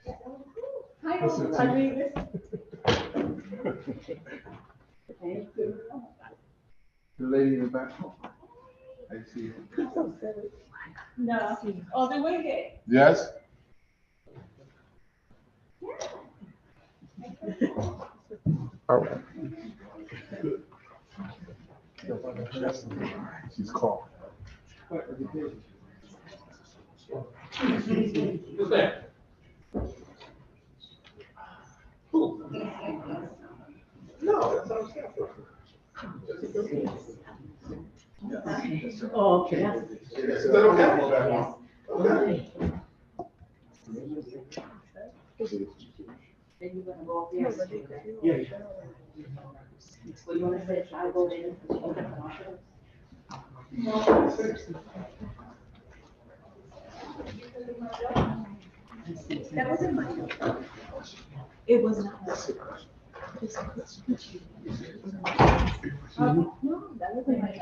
Hi, Rodriguez. Thank you. The lady in the back. I see. No. Oh, the way Yes? All right. She's called. Oh, okay. Is that okay? Then you're gonna go up there. Yeah. So you wanna say, I'll go in. That wasn't mine. It was not. No, that wasn't mine.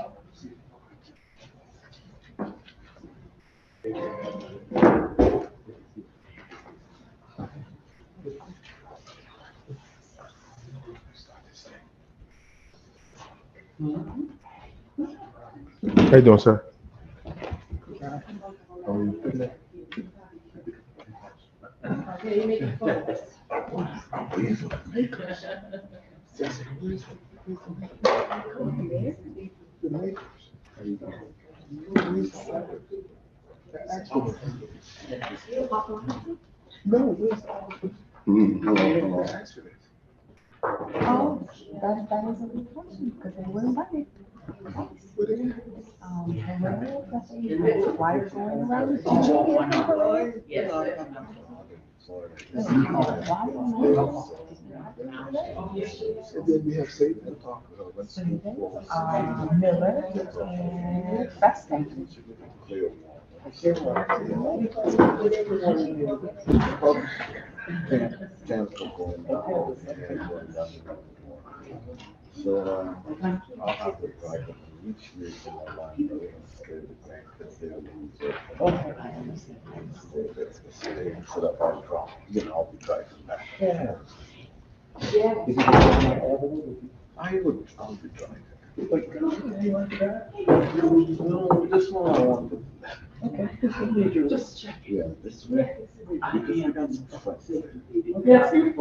How you doing, sir? How are you? Okay, you make a phone. Oh, that is a good question, because they wouldn't buy it. The way that they have wires going around. Did you hear the parade? Yes. Oh, why not? And then we have Satan to talk about. Miller and Preston. So, I'll have to drive them each year to my line, but instead of that, because they're losing. Okay, I understand. So they set up our drop, I'll be driving back. Yeah. I'll be driving. No, this one I want to. Okay. Just check. Yeah, this one. Because I got some friends. Yes. And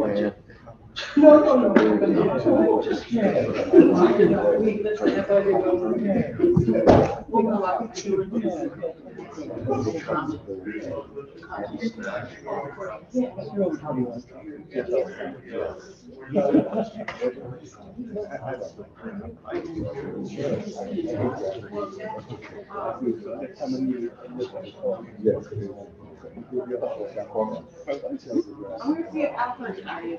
No. Just check. I'm gonna see if Alfred are you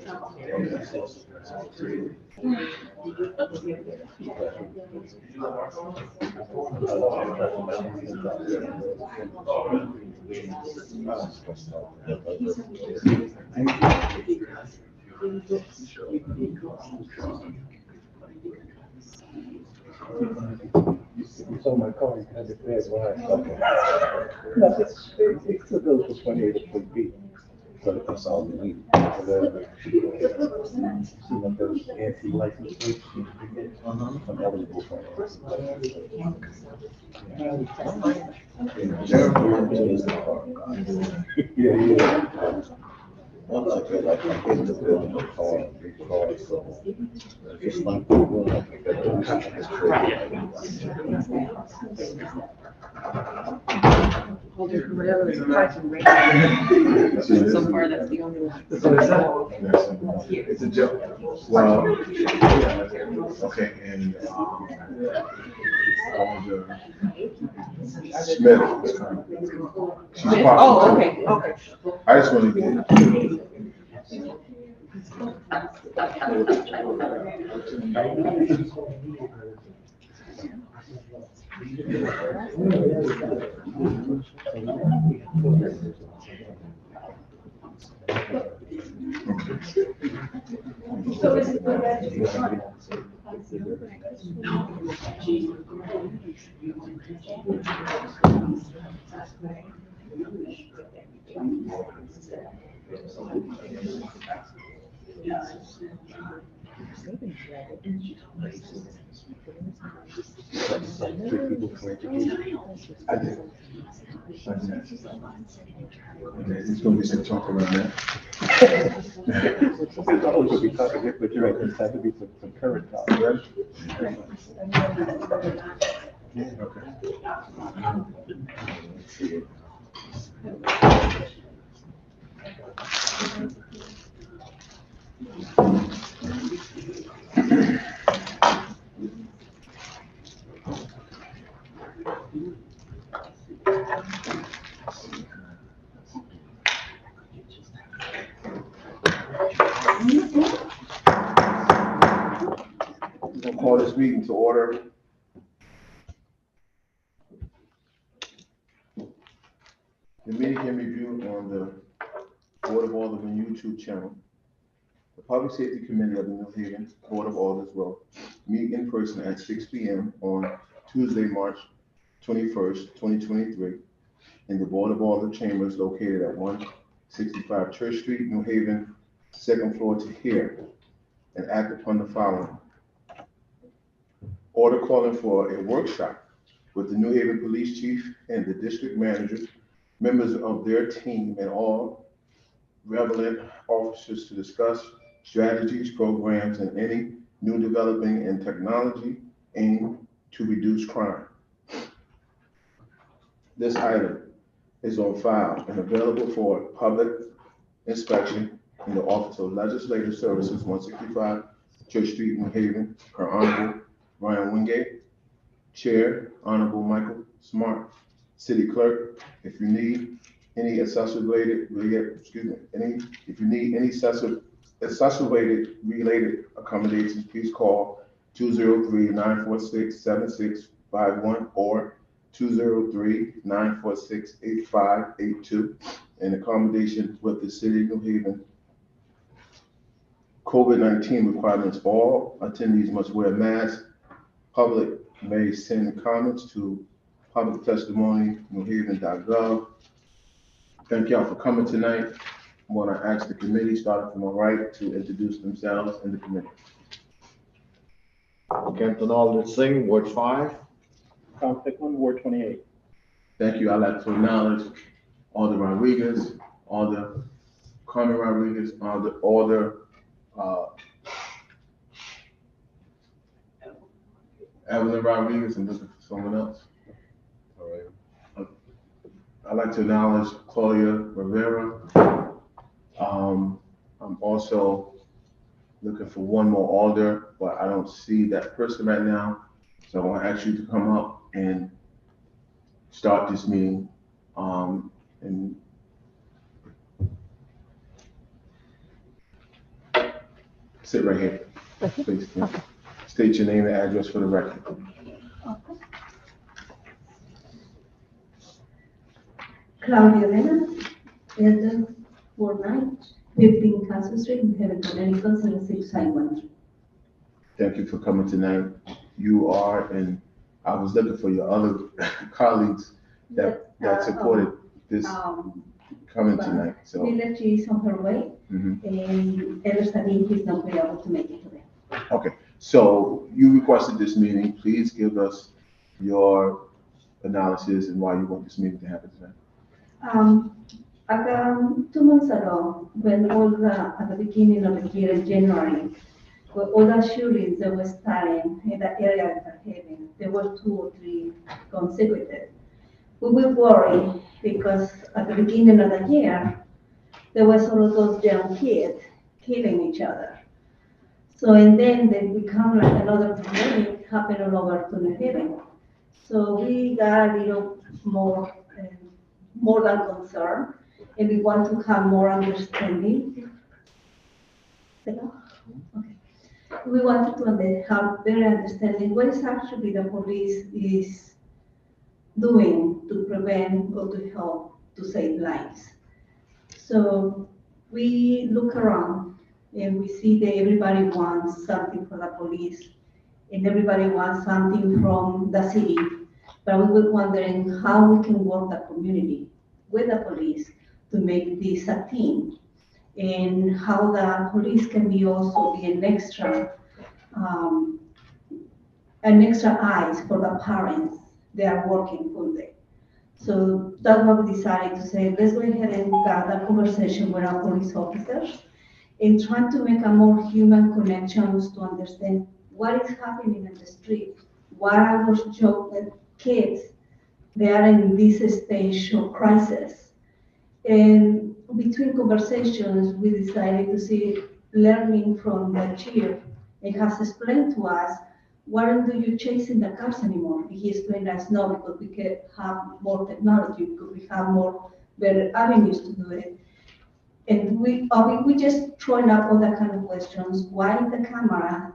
So my car, you had to pay it when I. Okay. No, it still goes for 28 or 20 feet. So that's all we need. See what those anti license plates. I'm eligible for it. Yeah, yeah. Once I feel like I'm in the building, a car, big car, so it's not going up like that. Whatever is price and rate. So far, that's the only one. It's a joke. Well, okay, and, Smith is coming. She's Oh, popular. okay. I just want to get. So is it good that you want? Like 3 people for education. I did. Okay, there's gonna be some talk around that. There's always gonna be talking, but you're right, there's have to be some current talk, right? Okay. We'll call this meeting to order. The meeting can be viewed on the Board of Aldermen YouTube channel. The Public Safety Committee of the New Haven Board of Aldermen will meet in person at 6 p.m. on Tuesday, March 21st, 2023, in the Board of Aldermen chambers located at 165 Church Street, New Haven, second floor, to hear and act upon the following. Order calling for a workshop with the New Haven Police Chief and the District Manager, members of their team, and all relevant officers to discuss strategies, programs, and any new developing in technology aimed to reduce crime. This item is on file and available for public inspection in the Office of Legislative Services, 165 Church Street, New Haven, per Honorable Ryan Wingate, Chair, Honorable Michael Smart, City Clerk. If you need any accessory related accommodations, please call 203-946-7651 or 203-946-8582. And accommodation with the City of New Haven COVID-19 requirements. All attendees must wear masks. Public may send comments to public testimony, newhaven.gov. Thank y'all for coming tonight. I want to ask the committee, starting from my right, to introduce themselves and the committee. Kempton Alden Singh, Ward 5. Tom Ficklin, Ward 28. Thank you. I'd like to acknowledge Alder Rodriguez, Alder Carmen Rodriguez, Alder Evelyn Rodriguez. I'm looking for someone else. All right. I'd like to acknowledge Claudia Rivera. I'm also looking for one more alder, but I don't see that person right now. So I want to ask you to come up and start this meeting. And sit right here, please. Yeah. State your name and address for the record. Claudia Elena, Elder, Ward 9, 15 Castle Street, New Haven, Connecticut, 06513. Thank you for coming tonight. You are, and I was looking for your other colleagues that supported this coming tonight. So Village is on her way, and Elder Sabine is not able to make it today. okay, so you requested this meeting. Please give us your analysis and why you want this meeting to happen tonight. 2 months ago, when at the beginning of the year in January, with all the shootings that were starting in the area of Haven, there were 2 or 3 consecutive. We were worried because at the beginning of the year, there was all of those young kids killing each other. So, and then they become like another pandemic happening all over to New Haven. So we got a little more than concerned, and we want to have more understanding. Okay. We wanted to have better understanding what is actually the police is doing to prevent or to help to save lives. So we look around and we see that everybody wants something from the police and everybody wants something from the city. But we were wondering how we can work the community with the police to make this a team and how the police can be also be an extra eyes for the parents. They are working full day. So that's what we decided to say, let's go ahead and have a conversation with our police officers and try to make a more human connections to understand what is happening in the street. What are those kids? They are in this stage of crisis. And between conversations, we decided to see learning from the chief. It has explained to us, why don't you chasing the cars anymore? He explained us, no, because we can have more technology, because we have more better avenues to do it. And we just throwing out all that kind of questions. Why the cameras,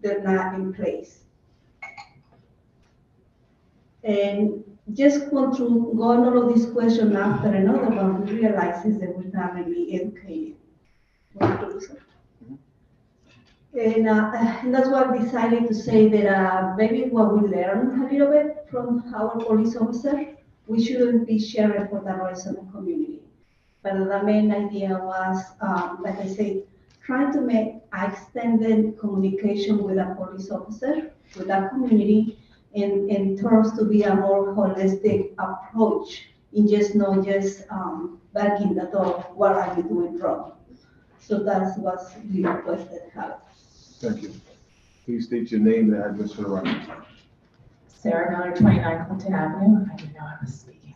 they're not in place? And just going all of these questions after another one, we realize is that we're not really educated. And that's why I decided to say that maybe what we learned a little bit from our police officer, we shouldn't be sharing for the rest of the community. But the main idea was, like I said, trying to make extended communication with a police officer, with our community, in terms to be a more holistic approach, in just not just backing the door, what are you doing wrong? So that's what we requested help. Thank you. Please state your name and address for the record. Sarah Miller, 29 Clinton Avenue. I didn't know I was speaking.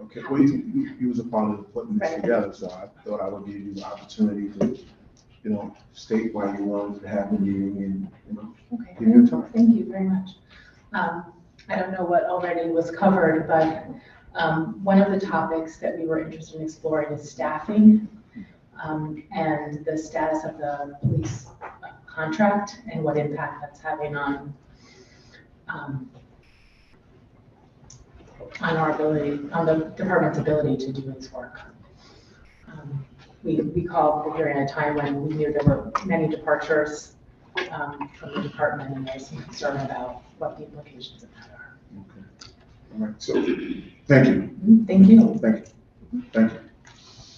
Okay, well, you was a part of putting this together, so I thought I would give you the opportunity to, state why you wanted to have the meeting and, Okay, give your time. thank you very much. I don't know what already was covered, but one of the topics that we were interested in exploring is staffing and the status of the police contract and what impact that's having on our ability, on the department's ability to do its work. We called during a time when we knew there were many departures from the department, and there's some concern about what the implications of that are. Okay. All right, so, thank you. Thank you. Thank you. Thank you.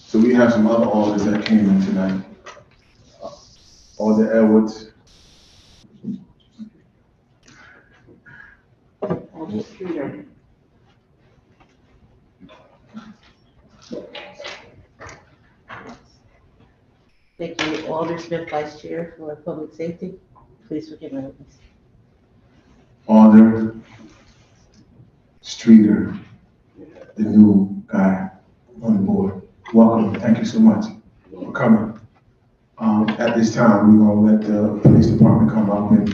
So we have some other orders that came in tonight. Alder Edwards. Thank you. Alder Smith, Vice Chair for Public Safety. Please forgive my witness. Alder Streeter, the new guy on the board. Welcome. Thank you so much for coming. At this time, we're gonna let the police department come up and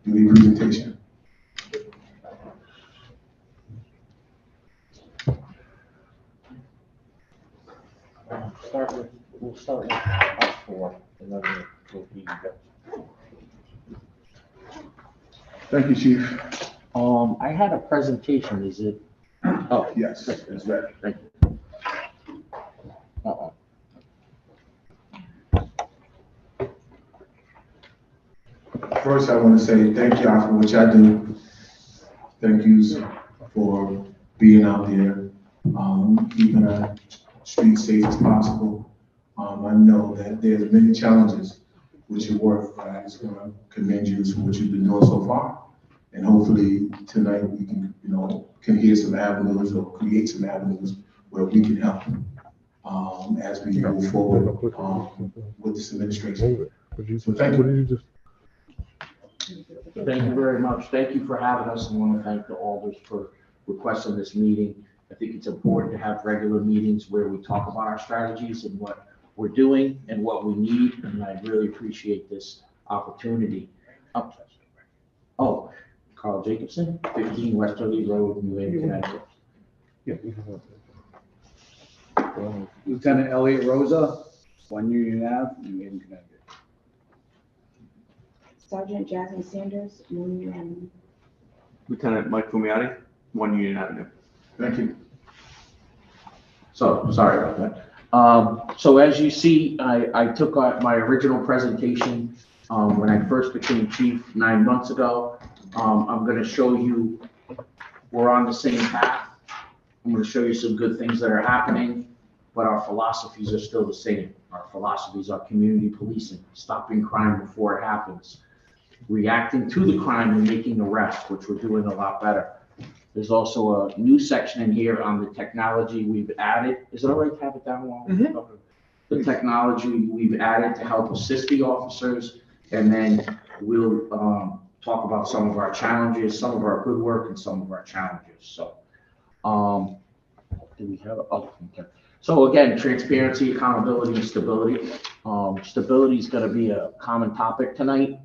do the presentation. We'll start with part 4, and then we'll be Thank you, Chief. I had a presentation, is it? Oh, yes, it's ready. Thank you. First, I want to say thank y'all for what y'all do. Thank you for being out there, keeping our streets safe as possible. I know that there's many challenges with your work. I just want to commend you for what you've been doing so far. And hopefully tonight we can, can hear some avenues or create some avenues where we can help as we move forward with this administration. So thank you. Thank you very much. Thank you for having us. I want to thank the alders for requesting this meeting. I think it's important to have regular meetings where we talk about our strategies and what we're doing and what we need, and I really appreciate this opportunity. Oh, Carl Jacobson, 15 Westerly Road, New Haven, Connecticut. Yeah. Lieutenant Elliot Rosa, 1 Union Ave, New Haven, Connecticut. Sergeant Jasmine Sanders, 1 Union Avenue. Lieutenant Mike Fumiati, 1 Union Avenue. Thank you. So, sorry about that. So as you see, I took my original presentation when I first became chief 9 months ago. I'm going to show you we're on the same path. I'm going to show you some good things that are happening. but our philosophies are still the same. Our philosophies are community policing, stopping crime before it happens, reacting to the crime and making arrests, which we're doing a lot better. There's also a new section in here on the technology we've added. Is it all right to have it down long? Okay. The technology we've added to help assist the officers, and then we'll talk about some of our challenges, some of our good work, and some of our challenges. So, do we have? Oh, okay. So again, transparency, accountability, and stability. Stability is going to be a common topic tonight.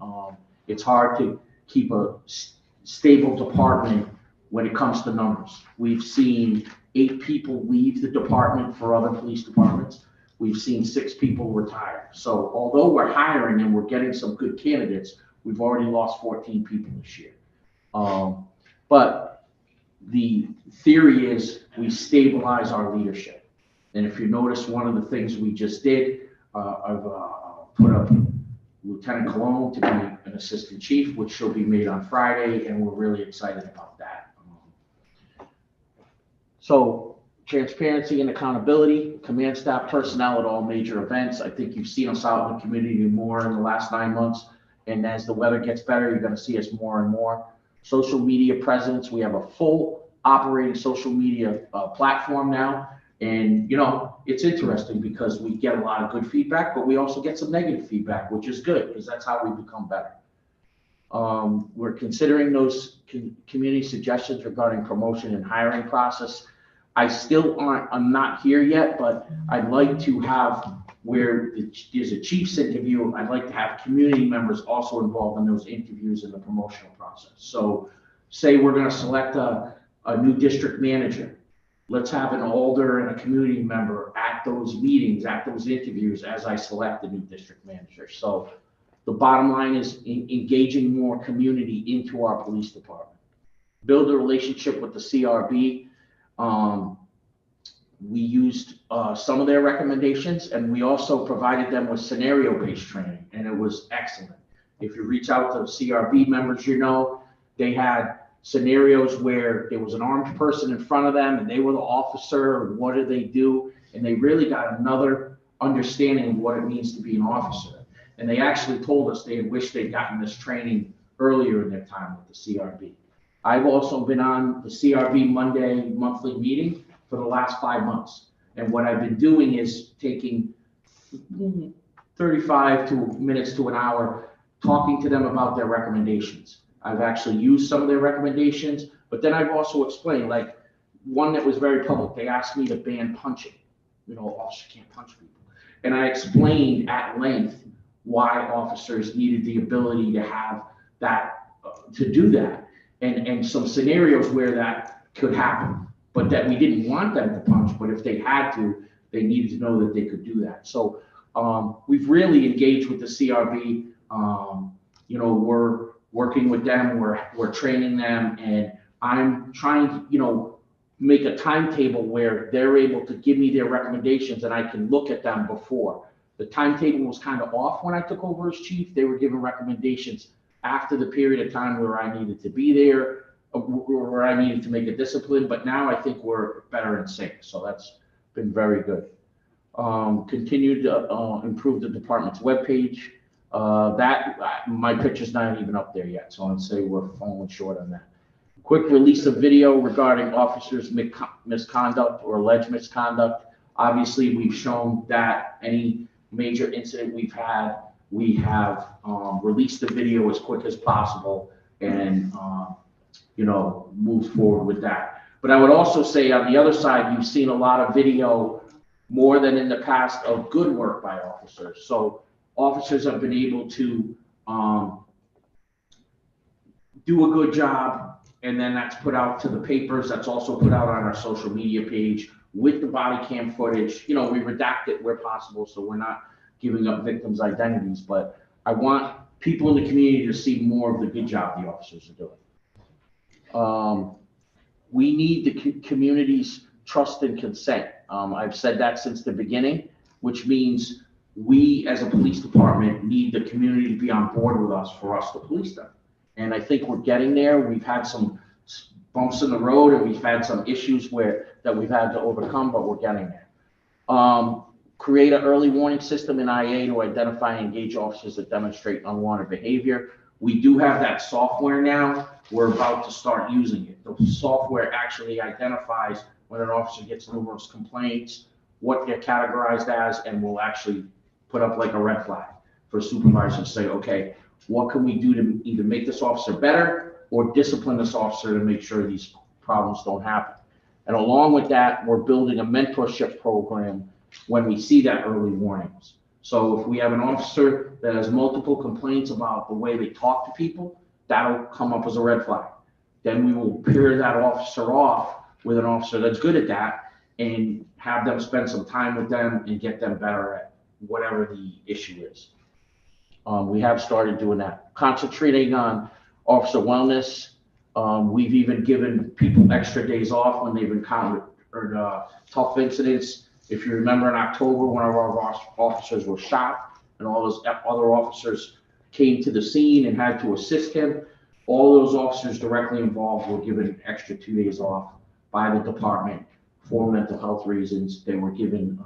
It's hard to keep a stable department when it comes to numbers. We've seen 8 people leave the department for other police departments. We've seen 6 people retire. So although we're hiring and we're getting some good candidates, we've already lost 14 people this year. But the theory is we stabilize our leadership. And if you notice, one of the things we just did, I've put up Lieutenant Colon to be an assistant chief, which she'll be made on Friday, and we're really excited about that. So transparency and accountability, command staff personnel at all major events. I think you've seen us out in the community more in the last 9 months. And as the weather gets better, you're going to see us more and more. Social media presence. We have a full operating social media platform now. And, you know, it's interesting because we get a lot of good feedback, but we also get some negative feedback, which is good because that's how we become better. We're considering those community suggestions regarding promotion and hiring process. I'm not here yet, but I'd like to have where there's a chief's interview, I'd like to have community members also involved in those interviews in the promotional process. So say we're going to select a new district manager. Let's have an alder and a community member at those meetings, at those interviews as I select the new district manager. So the bottom line is engaging more community into our police department. Build a relationship with the CRB. We used some of their recommendations, and we also provided them with scenario-based training, and it was excellent. If you reach out to CRB members, you know, they had scenarios where there was an armed person in front of them and they were the officer, and what do they do? And they really got another understanding of what it means to be an officer. And they actually told us they wished they'd gotten this training earlier in their time with the CRB. I've also been on the CRB Monday monthly meeting for the last 5 months. And what I've been doing is taking 35 minutes to an hour, talking to them about their recommendations. I've actually used some of their recommendations, but then I've also explained, like one that was very public, they asked me to ban punching. You know, officers can't punch people. And I explained at length why officers needed the ability to have that, to do that. And some scenarios where that could happen, but that we didn't want them to punch, but if they had to, they needed to know that they could do that. So we've really engaged with the CRB. You know, we're working with them, we're training them, and I'm trying to, you know, make a timetable where they're able to give me their recommendations and I can look at them before. The timetable was kind of off when I took over as chief. They were giving recommendations after the period of time where I needed to be there, where I needed to make a discipline, but now I think we're better in sync. So that's been very good. Continue to improve the department's webpage. My picture's not even up there yet, so I'd say we're falling short on that. Quick release of video regarding officers' misconduct or alleged misconduct. Obviously, we've shown that any major incident we've had, we have released the video as quick as possible and, you know, moved forward with that. But I would also say on the other side, you've seen a lot of video more than in the past of good work by officers. So officers have been able to do a good job, and then that's put out to the papers. That's also put out on our social media page with the body cam footage. You know, we redact it where possible, so we're not giving up victims' identities, but I want people in the community to see more of the good job the officers are doing. We need the community's trust and consent. I've said that since the beginning, which means we as a police department need the community to be on board with us for us to police them. And I think we're getting there. We've had some bumps in the road and we've had some issues that we've had to overcome, but we're getting there. Create an early warning system in IA to identify and engage officers that demonstrate unwanted behavior. We do have that software now. We're about to start using it. The software actually identifies when an officer gets numerous complaints, what they're categorized as, and will actually put up like a red flag for supervisors to say, okay, what can we do to either make this officer better or discipline this officer to make sure these problems don't happen. And along with that, we're building a mentorship program when we see that early warnings. So if we have an officer that has multiple complaints about the way they talk to people, that'll come up as a red flag. Then we will pair that officer off with an officer that's good at that and have them spend some time with them and get them better at whatever the issue is. We have started doing that. Concentrating on officer wellness. We've even given people extra days off when they've encountered tough incidents. If you remember in October, one of our officers was shot and all those other officers came to the scene and had to assist him. All those officers directly involved were given an extra 2 days off by the department for mental health reasons. They were given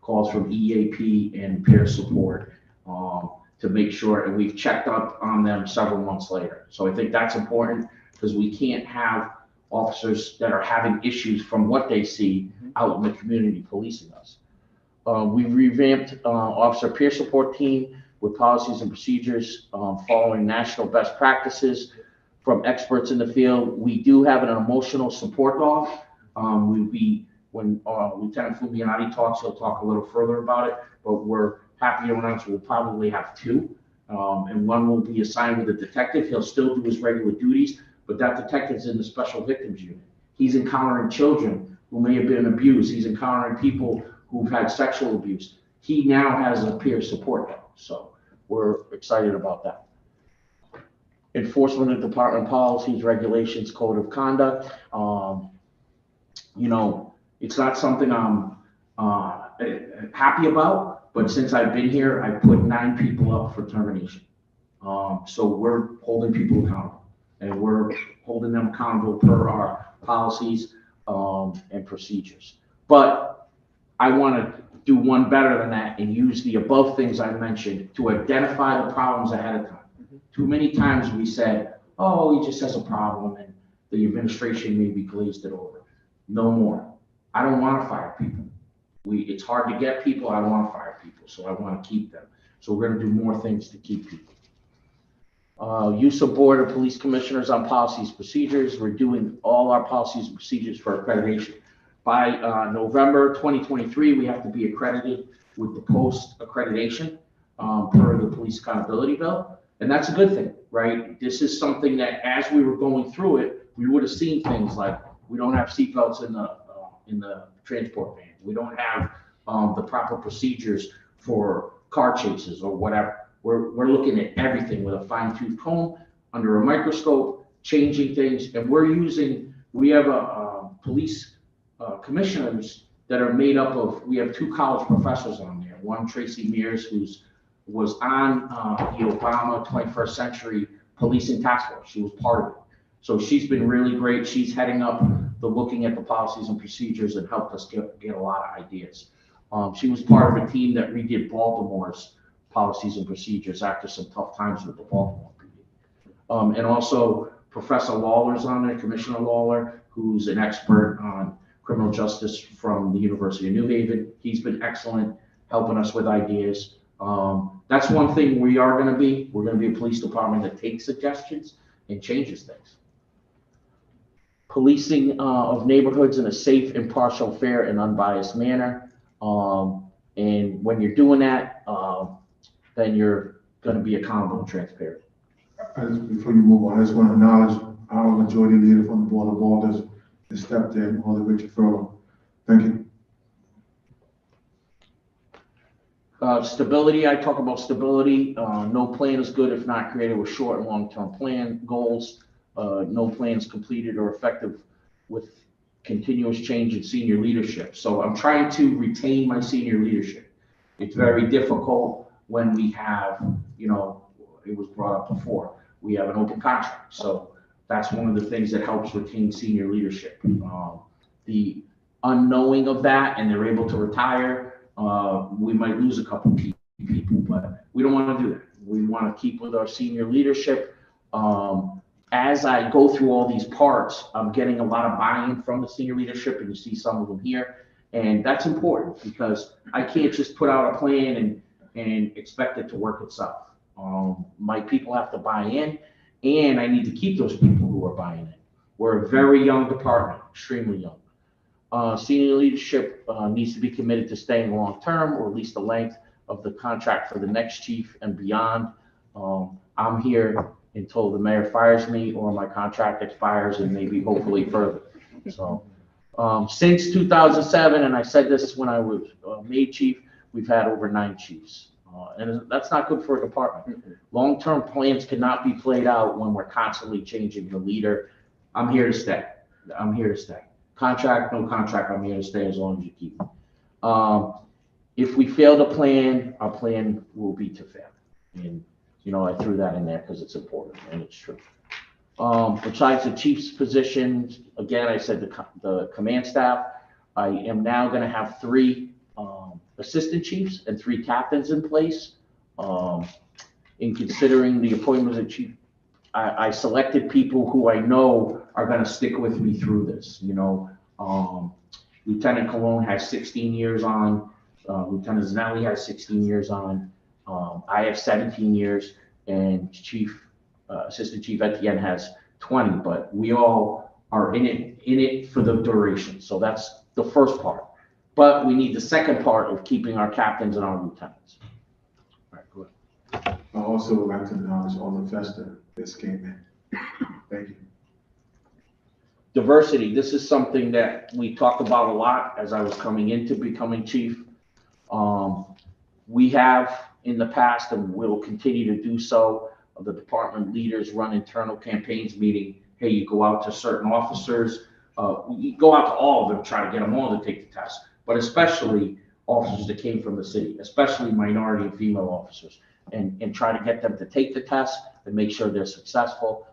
calls from EAP and peer support to make sure, and we've checked up on them several months later. So I think that's important because we can't have officers that are having issues from what they see out in the community policing us. We've revamped officer peer support team with policies and procedures following national best practices from experts in the field. We do have an emotional support dog. When Lieutenant Fumiati talks, he'll talk a little further about it, but we're happy to announce we'll probably have two. And one will be assigned with a detective. He'll still do his regular duties, but that detective's in the special victims unit. He's encountering children who may have been abused. He's encountering people who've had sexual abuse. He now has a peer support dog, so we're excited about that. Enforcement of department policies, regulations, code of conduct. It's not something I'm happy about, but since I've been here, I put 9 people up for termination. So we're holding people accountable, and we're holding them accountable per our policies and procedures. But I want to do one better than that and use the above things I mentioned to identify the problems ahead of time. Too many times we said, oh, he just has a problem, and the administration maybe glazed it over. No more. I don't want to fire people. It's hard to get people. I don't want to fire people, so I want to keep them. So we're going to do more things to keep people. Use of board of police commissioners on policies, procedures. We're doing all our policies and procedures for accreditation. By November 2023, we have to be accredited with the post accreditation per the police accountability bill. And that's a good thing, right? This is something that as we were going through it, we would have seen things like we don't have seatbelts in the transport van. We don't have the proper procedures for car chases or whatever. We're looking at everything with a fine-tooth comb under a microscope, changing things. And we have a police commissioners that are made up of, we have 2 college professors on there. One, Tracy Mears, was on the Obama 21st Century Policing Task Force. She was part of it. So she's been really great. She's heading up the looking at the policies and procedures and helped us get a lot of ideas. She was part of a team that redid Baltimore's policies and procedures after some tough times with the Baltimore PD. And also Professor Lawler's on there, Commissioner Lawler, who's an expert on criminal justice from the University of New Haven. He's been excellent, helping us with ideas. That's one thing we are going to be. We're going to be a police department that takes suggestions and changes things. Policing of neighborhoods in a safe, impartial, fair, and unbiased manner. And when you're doing that, then you're going to be accountable and transparent. Before you move on, I just want to acknowledge our majority leader from the Board of Alders that stepped in, Alder Richard Furlow. Thank you. Stability, I talk about stability. No plan is good if not created with short and long-term plan goals. No plans completed or effective with continuous change in senior leadership. So I'm trying to retain my senior leadership. It's very difficult when we have, it was brought up before, we have an open contract. So that's one of the things that helps retain senior leadership. The unknowing of that and they're able to retire, we might lose a couple key people, but we don't want to do that. We want to keep with our senior leadership. As I go through all these parts, I'm getting a lot of buy-in from the senior leadership, and you see some of them here. And that's important because I can't just put out a plan and expect it to work itself. My people have to buy in, and I need to keep those people who are buying in. We're a very young department, extremely young. Senior leadership needs to be committed to staying long-term, or at least the length of the contract for the next chief and beyond. I'm here until the mayor fires me or my contract expires, and maybe hopefully further. So since 2007, and I said this when I was made chief, we've had over 9 chiefs. And that's not good for a department. Long-term plans cannot be played out when we're constantly changing the leader. I'm here to stay. I'm here to stay. Contract, no contract, I'm here to stay as long as you keep me. If we fail to plan, our plan will be to fail. And, you know, I threw that in there because it's important and it's true. Besides the chief's positions, again, I said the command staff, I am now going to have 3 assistant chiefs and 3 captains in place. In considering the appointment of the chief, I selected people who I know are going to stick with me through this. You know, Lieutenant Colon has 16 years on. Lieutenant Zanelli has 16 years on. I have 17 years, and Assistant Chief Etienne has 20. But we all are in it for the duration. So that's the first part. But we need the second part of keeping our captains and our lieutenants. All right, go ahead. I also would like to acknowledge all the Festa that came in. Thank you. Diversity. This is something that we talked about a lot as I was coming into becoming chief. We have in the past, and will continue to do so, the department leaders run internal campaigns, meaning, hey, you go out to certain officers, you go out to all of them, try to get them all to take the test, but especially officers that came from the city, especially minority and female officers, and try to get them to take the test and make sure they're successful.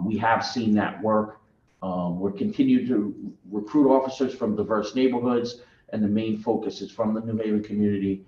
We have seen that work. We're continuing to recruit officers from diverse neighborhoods, and the main focus is from the New Haven community.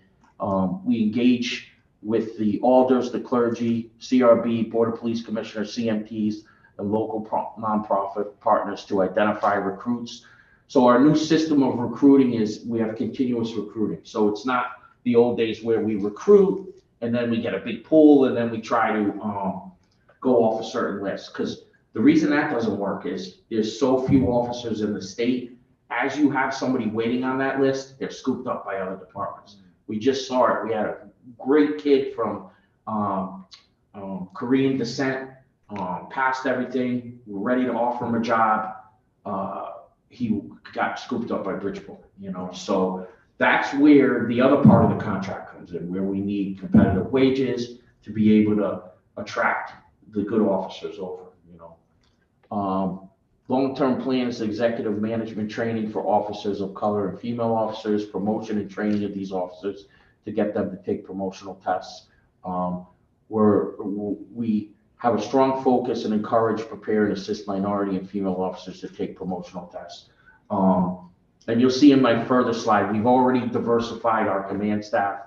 We engage with the alders, the clergy, CRB, Board of Police Commissioners, CMTs, and local nonprofit partners to identify recruits. So our new system of recruiting is we have continuous recruiting. So it's not the old days where we recruit and then we get a big pool and then we try to go off a certain list. Because the reason that doesn't work is there's so few officers in the state. As you have somebody waiting on that list, they're scooped up by other departments. We just saw it. We had a great kid from Korean descent, passed everything. We're ready to offer him a job. He got scooped up by Bridgeport, you know. So that's where the other part of the contract comes in, where we need competitive wages to be able to attract the good officers over, you know. Long-term plan is executive management training for officers of color and female officers, promotion and training of these officers to get them to take promotional tests. We have a strong focus and encourage, prepare, and assist minority and female officers to take promotional tests. And you'll see in my further slide, we've already diversified our command staff.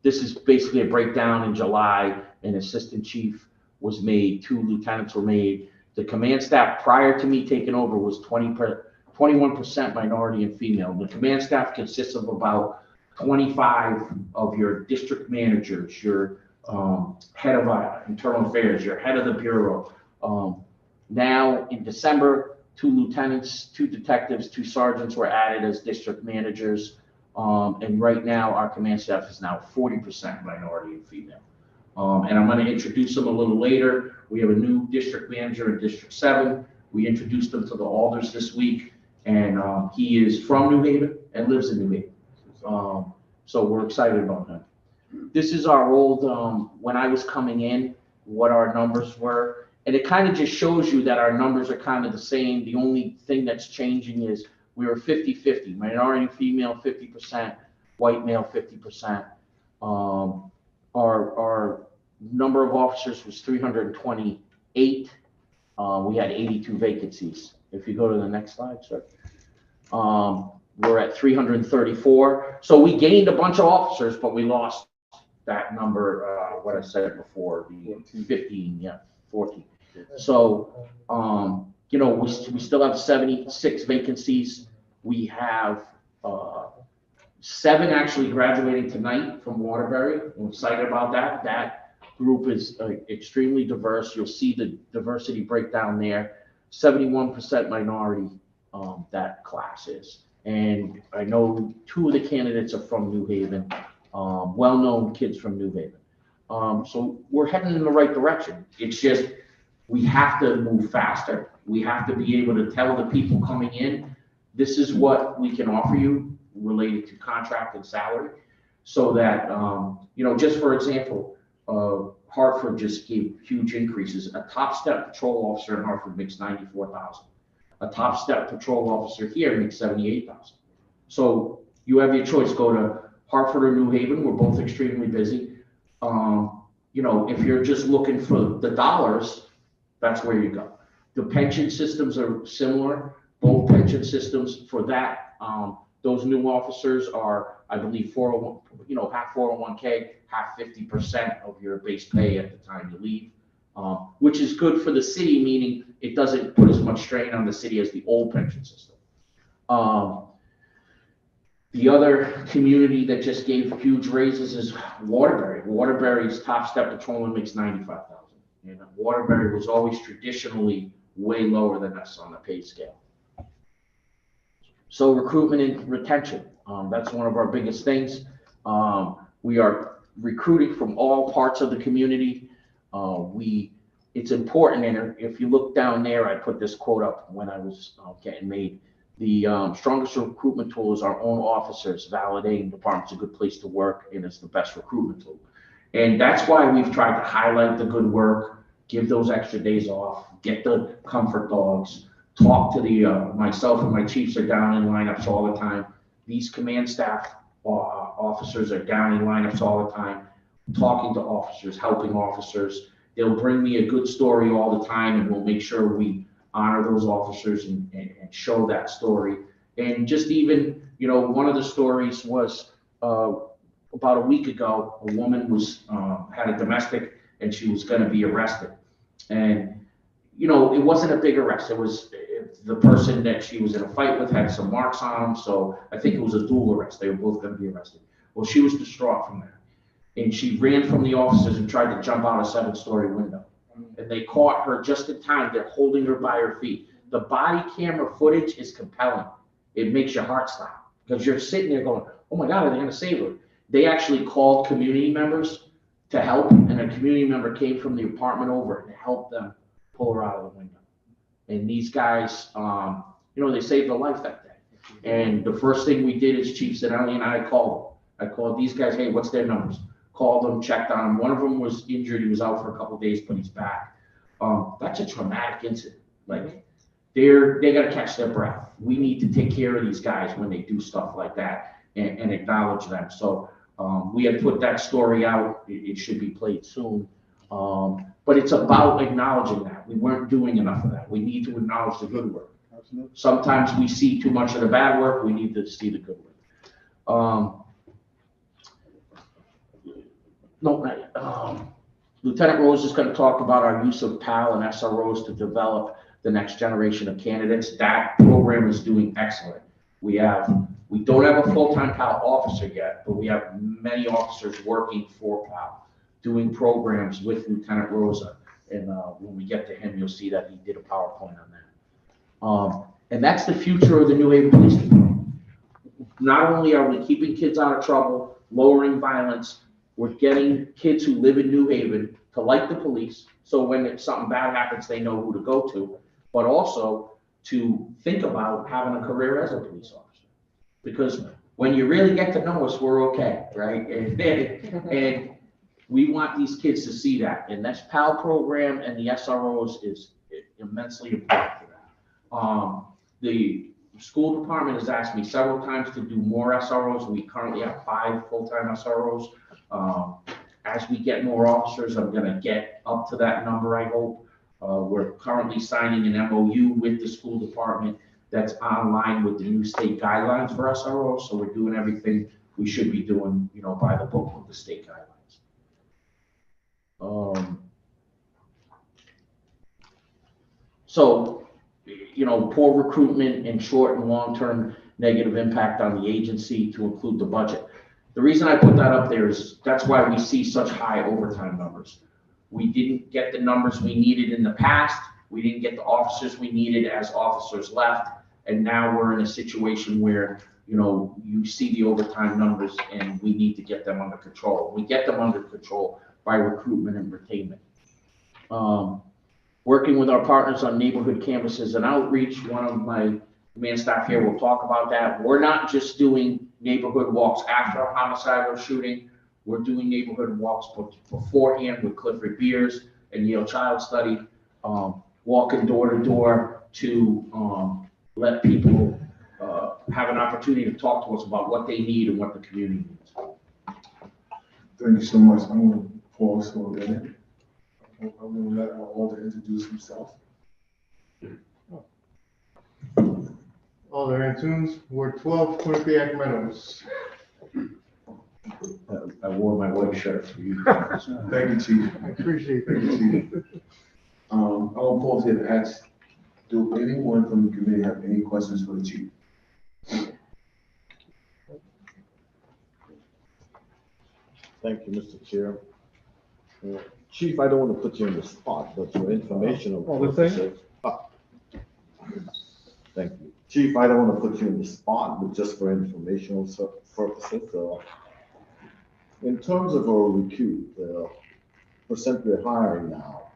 This is basically a breakdown. In July, an assistant chief was made, 2 lieutenants were made. The command staff prior to me taking over was 21% minority and female. The command staff consists of about 25 of your district managers, your head of internal affairs, your head of the bureau. Now in December, 2 lieutenants, 2 detectives, 2 sergeants were added as district managers. And right now our command staff is now 40% minority and female. And I'm going to introduce them a little later. We have a new district manager in District 7. We introduced him to the alders this week, and he is from New Haven and lives in New Haven. So we're excited about him. This is our old, when I was coming in, what our numbers were. And it kind of just shows you that our numbers are kind of the same. The only thing that's changing is we were 50-50, minority and female 50%, white male 50%. Our number of officers was 328. We had 82 vacancies. If you go to the next slide, sir. We're at 334. So we gained a bunch of officers, but we lost that number, what I said before, the 15, yeah, 14. So, you know, we still have 76 vacancies. We have 7 actually graduating tonight from Waterbury. I'm excited about that. That group is extremely diverse. You'll see the diversity breakdown there. 71% minority, that class is. And I know 2 of the candidates are from New Haven, well-known kids from New Haven. So we're heading in the right direction. It's just, we have to move faster. We have to be able to tell the people coming in, this is what we can offer you related to contract and salary, so that, you know, just for example, Hartford just gave huge increases. A top step patrol officer in Hartford makes $94,000. A top step patrol officer here makes $78,000. So you have your choice, go to Hartford or New Haven. We're both extremely busy. You know, if you're just looking for the dollars, that's where you go. The pension systems are similar. Both pension systems for that, those new officers are, I believe, 401, you know, half 401k, half 50% of your base pay at the time you leave, which is good for the city, meaning it doesn't put as much strain on the city as the old pension system. The other community that just gave huge raises is Waterbury. Waterbury's top step patrolman makes $95,000. And Waterbury was always traditionally way lower than us on the pay scale. So recruitment and retention, that's one of our biggest things. We are recruiting from all parts of the community. It's important, and if you look down there, I put this quote up when I was getting made. The strongest recruitment tool is our own officers validating the department's a good place to work, and it's the best recruitment tool. And that's why we've tried to highlight the good work, give those extra days off, get the comfort dogs, talk to the, myself and my chiefs are down in lineups all the time. These command staff officers are down in lineups all the time, talking to officers, helping officers. They'll bring me a good story all the time, and we'll make sure we honor those officers and show that story. And just even, you know, one of the stories was about a week ago, a woman was had a domestic and she was going to be arrested. And, you know, it wasn't a big arrest. It was the person that she was in a fight with had some marks on them. So I think it was a dual arrest. They were both going to be arrested. Well, she was distraught from that. And she ran from the officers and tried to jump out a 7-story window. And they caught her just in time. They're holding her by her feet. The body camera footage is compelling. It makes your heart stop because you're sitting there going, oh my God, are they going to save her? They actually called community members to help, and a community member came from the apartment over and helped them pull her out of the window. And these guys, you know, they saved her life that day. And the first thing we did is Chief Zanelli and I called them. I called these guys, hey, what's their numbers? Called them, checked on them. One of them was injured. He was out for a couple of days, but he's back. That's a traumatic incident. Like, they got to catch their breath. We need to take care of these guys when they do stuff like that and acknowledge them. So we had put that story out. It should be played soon. But it's about acknowledging that. We weren't doing enough of that. We need to acknowledge the good work. Sometimes we see too much of the bad work. We need to see the good work. Lieutenant Rose is going to talk about our use of PAL and SROs to develop the next generation of candidates. That program is doing excellent. We don't have a full-time PAL officer yet, but we have many officers working for PAL, doing programs with Lieutenant Rosa. And when we get to him, you'll see that he did a PowerPoint on that. And that's the future of the New Haven Police Department. Not only are we keeping kids out of trouble, lowering violence, we're getting kids who live in New Haven to like the police. So when something bad happens, they know who to go to, but also to think about having a career as a police officer. Because when you really get to know us, we're okay, right? And we want these kids to see that. And this PAL program and the SROs is immensely important for that. The school department has asked me several times to do more SROs. We currently have 5 full-time SROs. As we get more officers, I'm going to get up to that number, I hope. We're currently signing an MOU with the school department that's online with the new state guidelines for SRO. So we're doing everything we should be doing, you know, by the book of the state guidelines. So, you know, poor recruitment and short and long-term negative impact on the agency to include the budget. The reason I put that up there is that's why we see such high overtime numbers. We didn't get the numbers we needed in the past. We didn't get the officers we needed as officers left. And now we're in a situation where, you know, you see the overtime numbers and we need to get them under control. We get them under control by recruitment and retainment. Working with our partners on neighborhood canvases and outreach, one of my command staff here will talk about that. We're not just doing neighborhood walks after a homicide or shooting. We're doing neighborhood walks beforehand with Clifford Beers and Yale Child Study, walking door to door to let people have an opportunity to talk to us about what they need and what the community needs. Thank you so much. I'm going to pause for a minute. I'm going to let our Alder introduce himself. Alder Antunes, Ward 12, Quinnipiac Meadows. I wore my white shirt for you. Thank you, Chief. I appreciate Thank that. you, Chief. I want to pause here to ask, do anyone from the committee have any questions for the Chief? Thank you, Mr. Chair. Chief, I don't want to put you on the spot, but for informational purposes. Thank you. Chief, I don't want to put you on the spot, but just for informational purposes. In terms of our recruit, percent we're hiring now,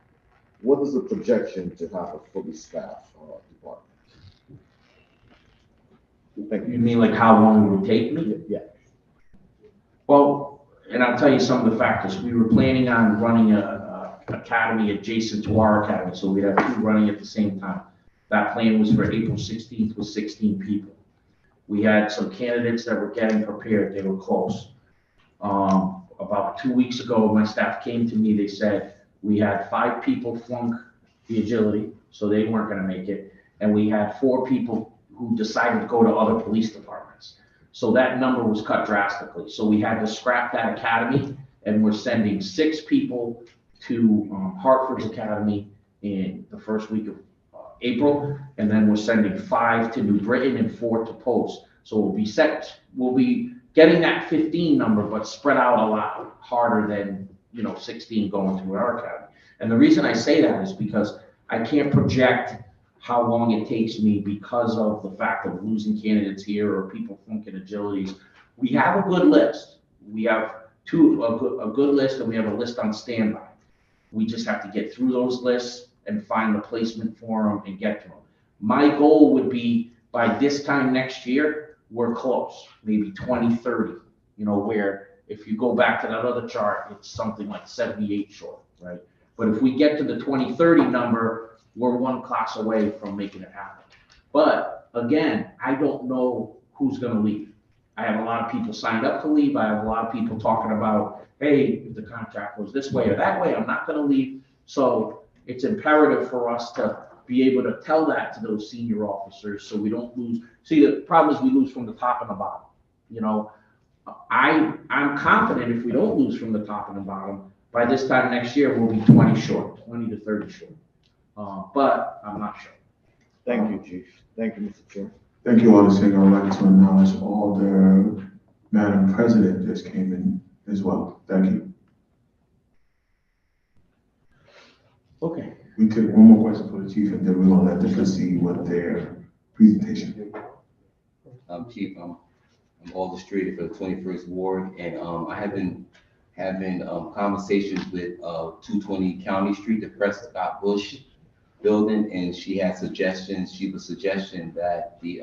what is the projection to have a fully staffed department? Thank You mean like how long it would take me? Yeah. Well, and I'll tell you some of the factors. We were planning on running a academy adjacent to our academy, so we'd have two running at the same time. That plan was for April 16th with 16 people. We had some candidates that were getting prepared. They were close. About 2 weeks ago, my staff came to me. They said we had 5 people flunk the agility, so they weren't going to make it. And we had 4 people who decided to go to other police departments. So that number was cut drastically. So we had to scrap that academy, and we're sending 6 people to Hartford's academy in the first week of April, and then we're sending 5 to New Britain and 4 to Post. So we'll be getting that 15 number, but spread out a lot harder than, 16 going to our academy. And the reason I say that is because I can't project how long it takes me because of the fact of losing candidates here or people flunking agilities. We have a good list. We have a good list, and we have a list on standby. We just have to get through those lists and find the placement for them and get to them. My goal would be by this time next year, we're close, maybe 20, 30, where if you go back to that other chart, it's something like 78 short, right? But if we get to the 2030 number, we're 1 class away from making it happen. But again, I don't know who's going to leave. I have a lot of people signed up to leave. I have a lot of people talking about, hey, if the contract goes this way or that way, I'm not going to leave. So it's imperative for us to be able to tell that to those senior officers so we don't lose. See, the problem is we lose from the top and the bottom. I'm confident if we don't lose from the top and the bottom, by this time next year, we'll be 20 short, 20 to 30 short. But I'm not sure. Thank you, Chief. Thank you, Mr. Chair. Thank you, Alder Singh. I'd like to acknowledge all the Madam President just came in as well. Thank you. Okay. We take one more question for the Chief, and then we're going to let them proceed with their presentation. Chief, I'm Alder Streeter for the 21st Ward, and I have been having conversations with 220 County Street, the Prescott Bush building, and she had suggestions. She was suggesting that the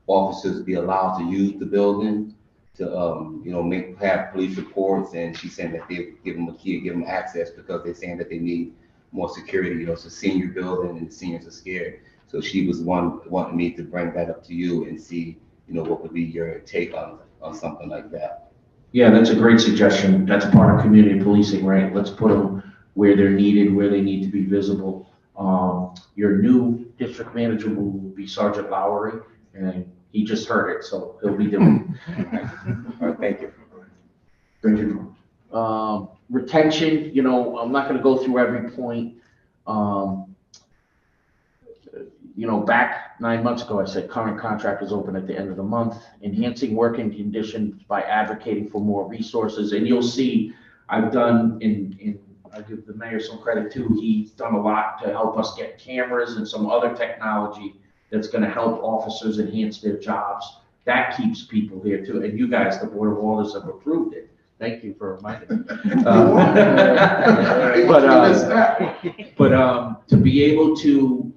officers be allowed to use the building to have police reports, and she's saying that they give them a key, give them access because they're saying that they need more security. It's a senior building and the seniors are scared. So she was wanting me to bring that up to you and see, what would be your take on something like that. Yeah, that's a great suggestion. That's part of community policing, right? Let's put them where they're needed, where they need to be visible. Your new district manager will be Sergeant Lowry, and he just heard it, so he'll be doing it. All right, thank you. Thank you. Retention, you know, I'm not gonna go through every point. You know, back 9 months ago, I said current contract is open at the end of the month, enhancing working conditions by advocating for more resources. And you'll see, I've done I give the mayor some credit too. He's done a lot to help us get cameras and some other technology that's gonna help officers enhance their jobs. That keeps people here too. And you guys, the Board of Alders, have approved it. Thank you for reminding me. But to be able to,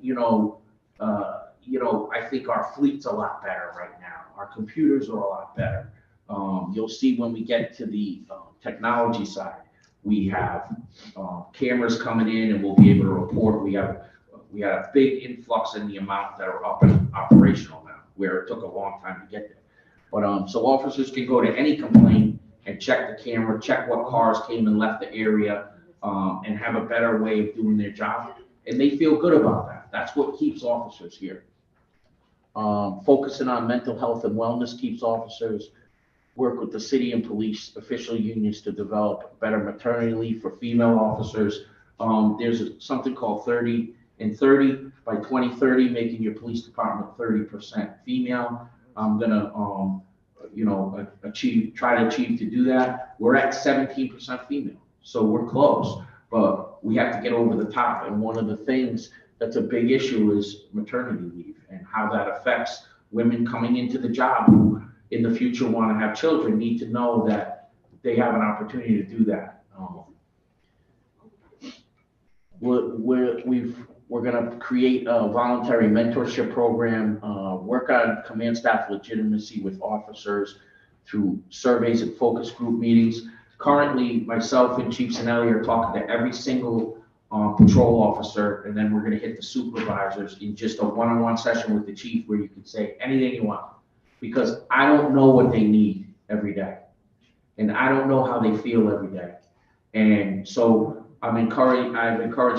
I think our fleet's a lot better right now. Our computers are a lot better. You'll see when we get to the technology side, we have cameras coming in, and we'll be able to report. We had a big influx in the amount that are up and operational now, where it took a long time to get there. But so officers can go to any complaint and check the camera, check what cars came and left the area, and have a better way of doing their job. And they feel good about that. That's what keeps officers here. Focusing on mental health and wellness keeps officers. Work with the city and police official unions to develop better maternity leave for female officers. There's something called 30 and 30 by 2030, making your police department 30% female. I'm gonna, try to achieve to do that. We're at 17% female, so we're close, but we have to get over the top. And one of the things that's a big issue is maternity leave and how that affects women coming into the job who in the future want to have children, need to know that they have an opportunity to do that. We're going to create a voluntary mentorship program, work on command staff legitimacy with officers through surveys and focus group meetings. Currently, myself and Chief Sinelli are talking to every single patrol officer, and then we're going to hit the supervisors in just a one-on-one session with the chief where you can say anything you want, because I don't know what they need every day, and I don't know how they feel every day. And so I've encouraged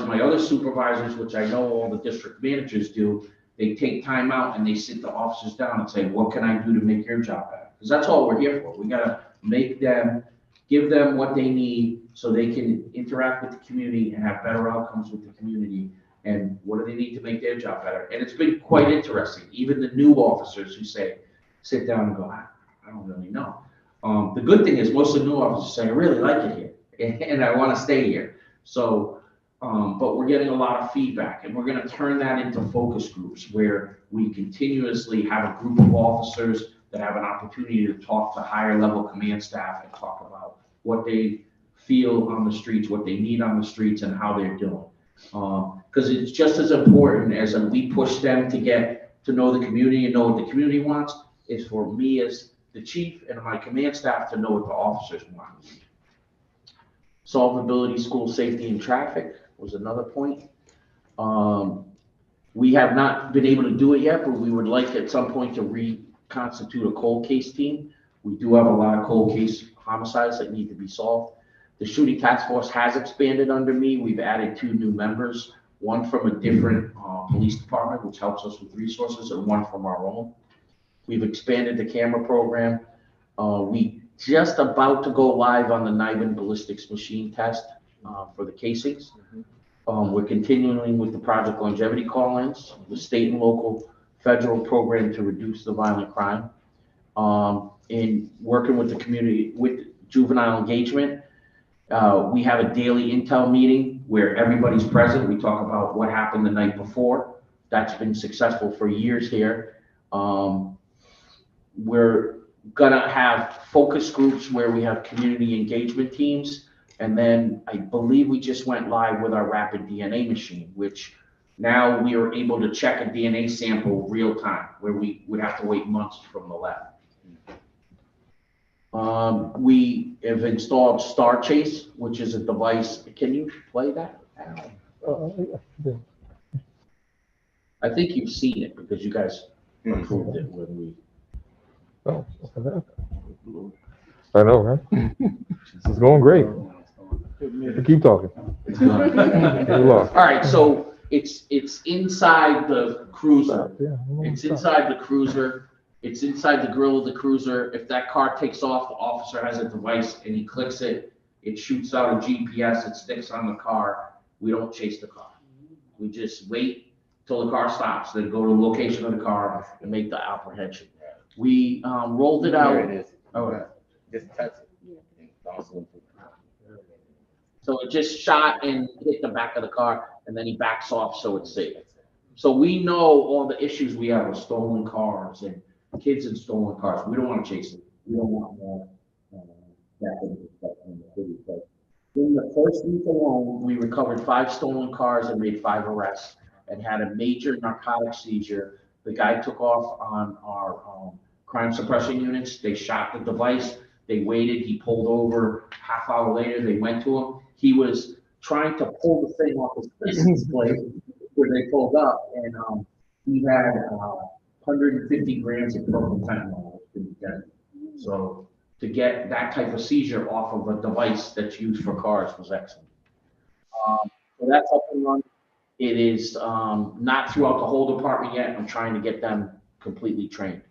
my other supervisors, which I know all the district managers do. They take time out and they sit the officers down and say, what can I do to make your job better? Because that's all we're here for. We got to give them what they need so they can interact with the community and have better outcomes with the community. And what do they need to make their job better? And it's been quite interesting. Even the new officers who sit down and go, I don't really know. The good thing is most of the new officers say, I really like it here and I want to stay here. So, but we're getting a lot of feedback, and we're going to turn that into focus groups where we continuously have a group of officers that have an opportunity to talk to higher level command staff and talk about what they feel on the streets, what they need on the streets, and how they're doing. Because it's just as important as we push them to get to know the community and know what the community wants, is for me as the chief and my command staff to know what the officers want. Solvability, school safety, and traffic was another point. We have not been able to do it yet, but we would like at some point to reconstitute a cold case team. We do have a lot of cold case homicides that need to be solved. The shooting task force has expanded under me. We've added 2 new members, one from a different police department, which helps us with resources, and one from our own. We've expanded the camera program. We just about to go live on the NIBIN ballistics machine test for the casings. We're continuing with the Project Longevity call-ins, the state and local federal program to reduce the violent crime. In working with the community, with juvenile engagement, we have a daily intel meeting where everybody's present. We talk about what happened the night before. That's been successful for years here. We're gonna have focus groups where we have community engagement teams. And then I believe we just went live with our rapid DNA machine, which now we are able to check a DNA sample real time, where we would have to wait months from the lab. We have installed Star Chase, which is a device. Can you play that? I think you've seen it because you guys approved it when we. Oh, I know, right? It's going great. Keep talking. All right, so It's inside the cruiser. It's inside the cruiser. It's inside the grill of the cruiser. If that car takes off, the officer has a device and he clicks it. It shoots out a GPS. It sticks on the car. We don't chase the car. We just wait till the car stops, then go to the location of the car and make the apprehension. We rolled it out. There it is. Oh, Just touch it. so it just shot and hit the back of the car, and then he backs off, so it's safe. So we know all the issues we have with stolen cars and kids in stolen cars. We don't want to chase it. We don't want more that kind of stuff in the city. So in the first week alone, we recovered 5 stolen cars and made 5 arrests and had a major narcotic seizure. The guy took off on our crime suppression units. They shot the device. They waited. He pulled over. Half hour later, they went to him. He was trying to pull the thing off his license plate where they pulled up, and he had 150 grams of purple fentanyl. So to get that type of seizure off of a device that's used for cars was excellent. So that's up and running. It is not throughout the whole department yet. I'm trying to get them completely trained.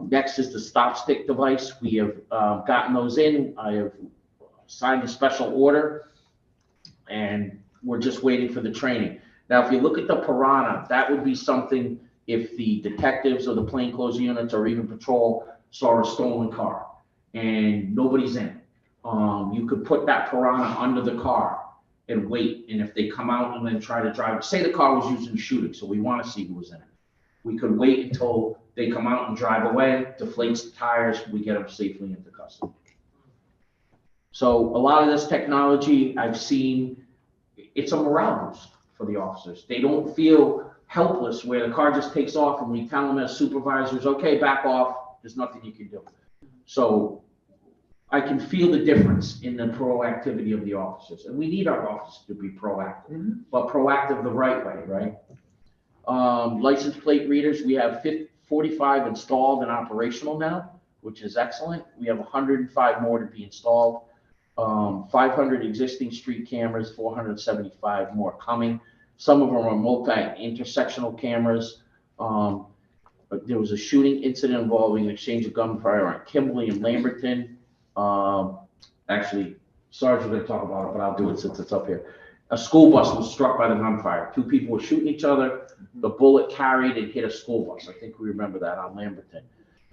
Next is the stop stick device. We have gotten those in. I have signed a special order, and we're just waiting for the training. Now, if you look at the Piranha, that would be something if the detectives or the plainclothes units or even patrol saw a stolen car and nobody's in it. You could put that Piranha under the car and wait. And if they come out and then try to drive, say the car was used in shooting, so we want to see who was in it. We could wait until they come out and drive away, deflates the tires, we get them safely into custody. So a lot of this technology I've seen, it's a morale boost for the officers. They don't feel helpless where the car just takes off and we tell them as supervisors, okay, back off, there's nothing you can do. So I can feel the difference in the proactivity of the officers. And we need our officers to be proactive, but proactive the right way, right? License plate readers, we have 45 installed and operational now, which is excellent. We have 105 more to be installed. 500 existing street cameras, 475 more coming. Some of them are multi-intersectional cameras. There was a shooting incident involving an exchange of gunfire on Kimberly and Lamberton. Actually, Sarge was going to talk about it, but I'll do it since it's up here. A school bus was struck by the gunfire. 2 people were shooting each other. The bullet carried and hit a school bus. I think we remember that on Lamberton.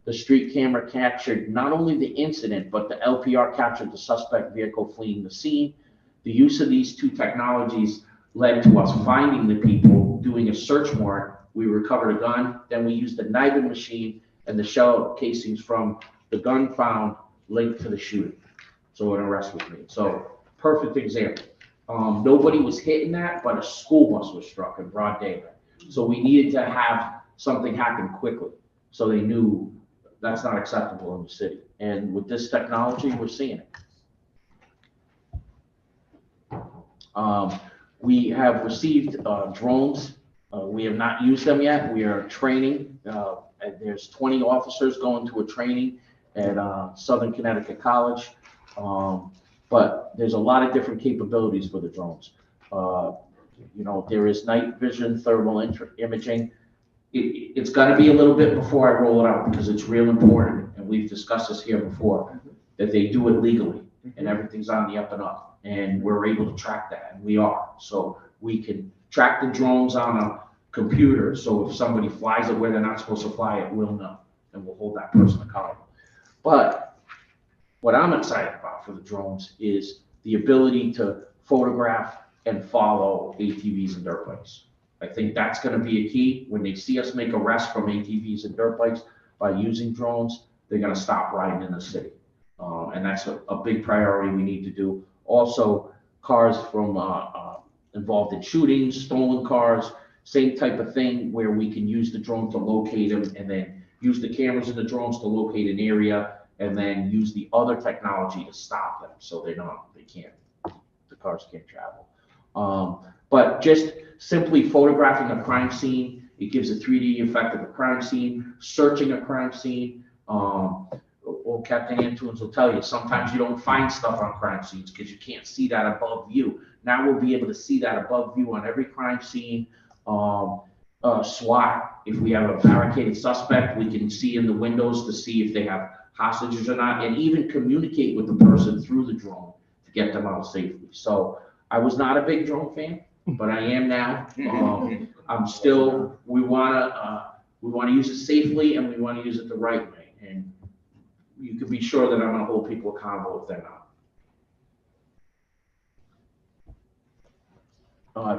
The street camera captured not only the incident, but the LPR captured the suspect vehicle fleeing the scene. The use of these 2 technologies led to us finding the people, doing a search warrant. We recovered a gun. Then we used the Niven machine and the shell casings from the gun found linked to the shooting. So an arrest was made. So perfect example. Nobody was hit in that, but a school bus was struck in broad daylight. So we needed to have something happen quickly. So they knew that's not acceptable in the city. And with this technology, we're seeing it. We have received drones. We have not used them yet. We are training. There's 20 officers going to a training at Southern Connecticut College. But there's a lot of different capabilities for the drones. You know, there is night vision, thermal imaging. It's got to be a little bit before I roll it out because it's real important, and we've discussed this here before, that they do it legally and everything's on the up and up, and we're able to track that, and we are. So we can track the drones on a computer, so if somebody flies it where they're not supposed to fly it, we'll know, and we'll hold that person accountable. But what I'm excited about for the drones is the ability to photograph and follow ATVs and dirt bikes. I think that's going to be a key. When they see us make arrests from ATVs and dirt bikes by using drones, they're going to stop riding in the city. And that's a big priority we need to do. Also, cars from involved in shootings, stolen cars, same type of thing where we can use the drone to locate them and then use the cameras in the drones to locate an area and then use the other technology to stop them so the cars can't travel. But just simply photographing a crime scene, it gives a 3D effect of a crime scene, searching a crime scene. Well, Captain Antunes will tell you, sometimes you don't find stuff on crime scenes because you can't see that above you. Now we'll be able to see that above view on every crime scene. SWAT, if we have a barricaded suspect, we can see in the windows to see if they have hostages or not, and even communicate with the person through the drone to get them out safely. So I was not a big drone fan, but I am now. I'm still, we wanna use it safely and we wanna use it the right way. And you can be sure that I'm gonna hold people accountable if they're not.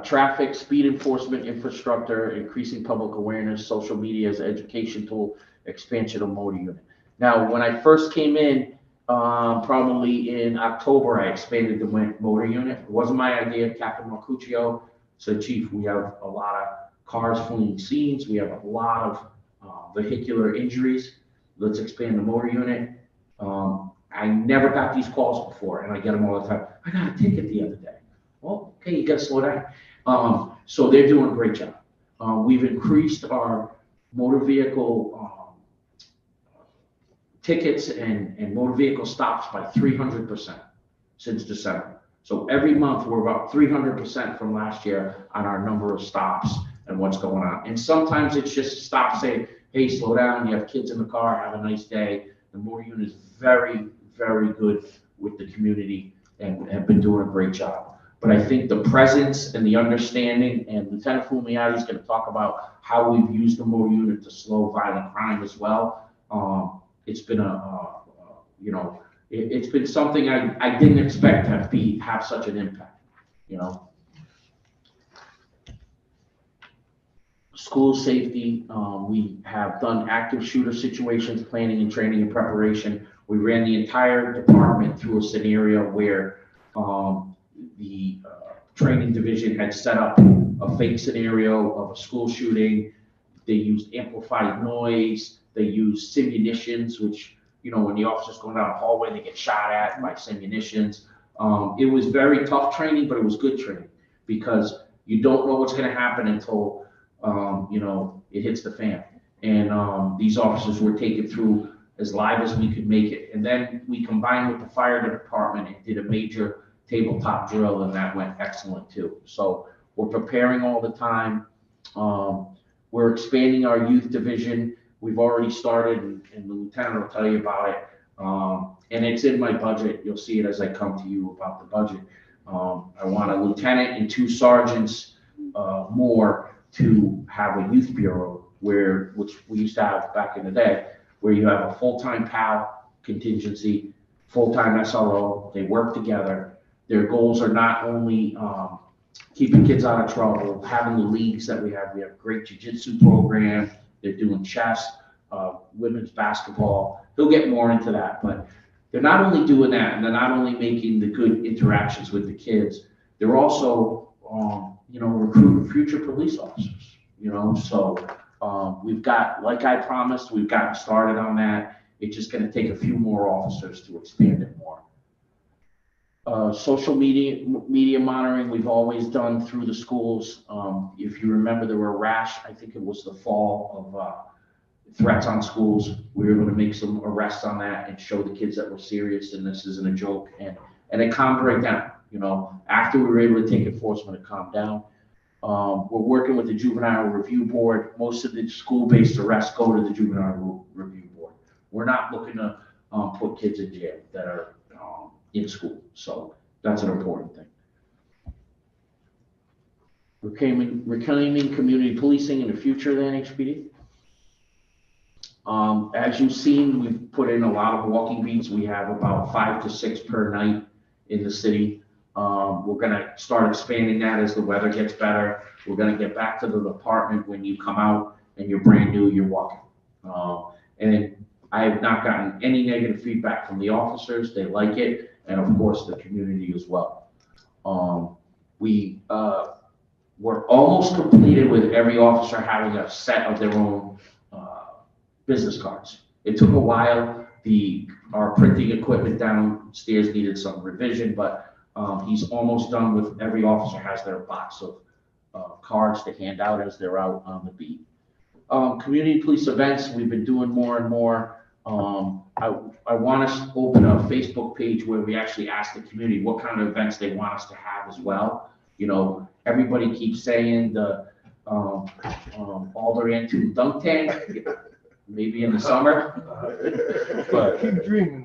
Traffic, speed enforcement infrastructure, increasing public awareness, social media as an education tool, expansion of motor unit. Now, when I first came in, probably in October, I expanded the motor unit. It wasn't my idea. Captain Marcuccio said, Chief, we have a lot of cars fleeing scenes. We have a lot of vehicular injuries. Let's expand the motor unit. I never got these calls before, and I get them all the time. I got a ticket the other day. Well, okay, you gotta slow down. So they're doing a great job. We've increased our motor vehicle tickets and motor vehicle stops by 300% since December. So every month we're about 300% from last year on our number of stops and what's going on. And sometimes it's just stop saying, hey, slow down, you have kids in the car, have a nice day. The motor unit is very, very good with the community and have been doing a great job. But I think the presence and the understanding, and Lieutenant Fumiati is going to talk about how we've used the motor unit to slow violent crime as well. It's been it's been something I didn't expect to have such an impact, School safety, we have done active shooter situations, planning and training and preparation. We ran the entire department through a scenario where the training division had set up a fake scenario of a school shooting. They used amplified noise. They used simunitions, which, when the officers go down the hallway, they get shot at by simunitions. It was very tough training, but it was good training because you don't know what's going to happen until, it hits the fan. And these officers were taken through as live as we could make it. And then we combined with the fire department and did a major tabletop drill, and that went excellent too. So we're preparing all the time. We're expanding our youth division. We've already started, and the lieutenant will tell you about it. And it's in my budget. You'll see it as I come to you about the budget. I want a lieutenant and 2 sergeants more to have a youth bureau, which we used to have back in the day, where you have a full-time PAL contingency, full-time SRO. They work together. Their goals are not only keeping kids out of trouble, having the leagues that we have. We have a great jiu-jitsu program. They're doing chess, women's basketball. He'll get more into that, but they're not only doing that, and they're not only making the good interactions with the kids, they're also, recruiting future police officers, So we've got, like I promised, we've gotten started on that. It's just going to take a few more officers to expand it more. Social media monitoring, we've always done through the schools. If you remember, there were a rash, I think it was the fall of threats on schools. We were able to make some arrests on that and show the kids that we're serious and this isn't a joke. And it calmed right down, after we were able to take enforcement, it calmed down. We're working with the Juvenile Review Board. Most of the school-based arrests go to the Juvenile Review Board. We're not looking to put kids in jail that are in school. So that's an important thing. Reclaiming community policing in the future of the NHPD. As you've seen, we've put in a lot of walking beats. We have about 5 to 6 per night in the city. We're going to start expanding that as the weather gets better. We're going to get back to the department when you come out and you're brand new, you're walking. And I have not gotten any negative feedback from the officers. They like it. And of course, the community as well. We're almost completed with every officer having a set of their own business cards. It took a while. Our printing equipment downstairs needed some revision, but he's almost done with every officer has their box of cards to hand out as they're out on the beat. Community police events, we've been doing more and more. I want us to open a Facebook page where we actually ask the community what kind of events they want us to have as well. You know, everybody keeps saying the Alder Antoon dunk tank, maybe in the summer. But Keep dreaming.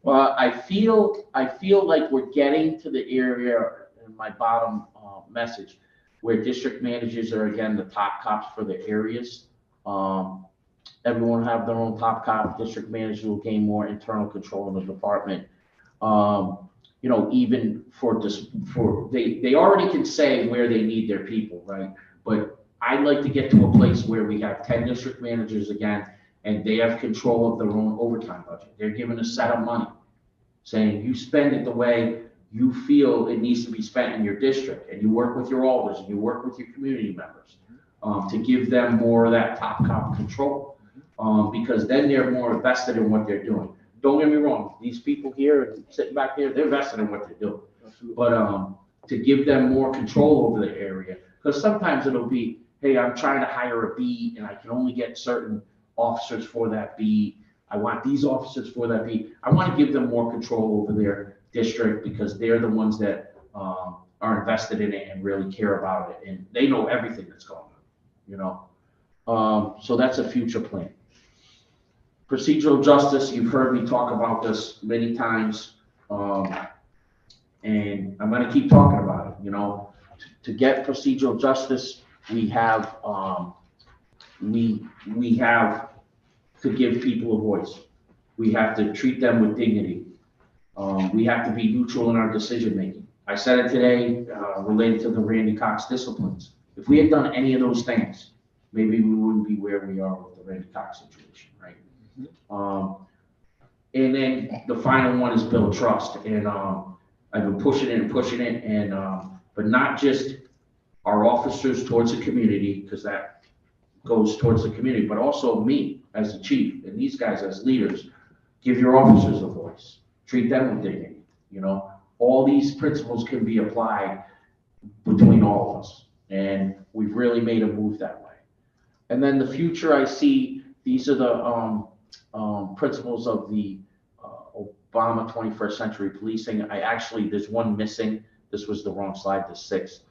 well, I feel like we're getting to the area in my bottom message where district managers are again the top cops for the areas. Everyone have their own top cop. District managers will gain more internal control in the department. You know, even for this, they already can say where they need their people, right? But I'd like to get to a place where we have 10 district managers again, and they have control of their own overtime budget. They're given a set of money, saying you spend it the way you feel it needs to be spent in your district, and you work with your alders, and you work with your community members to give them more of that top cop control, because then they're more vested in what they're doing. Don't get me wrong, these people here sitting back there, they're vested in what they're doing. But to give them more control over the area, because sometimes it'll be, hey, I'm trying to hire a beat and I can only get certain officers for that beat. I want these officers for that beat. I want to give them more control over their district because they're the ones that are invested in it and really care about it. And they know everything that's going on, you know? So that's a future plan. Procedural justice, you've heard me talk about this many times, and I'm going to keep talking about it. You know, to get procedural justice, we have we have to give people a voice. We have to treat them with dignity. We have to be neutral in our decision making. I said it today related to the Randy Cox disciplines. If we had done any of those things, maybe we wouldn't be where we are with the Randy Cox situation, right? And then the final one is build trust, and I've been pushing it, and but not just our officers towards the community, because that goes towards the community, but also me as the chief and these guys as leaders. Give your officers a voice, treat them with dignity. You know, all these principles can be applied between all of us, and we've really made a move that way. And then the future, I see these are the principles of the Obama 21st century policing. There's one missing. This was the wrong slide, the 6th.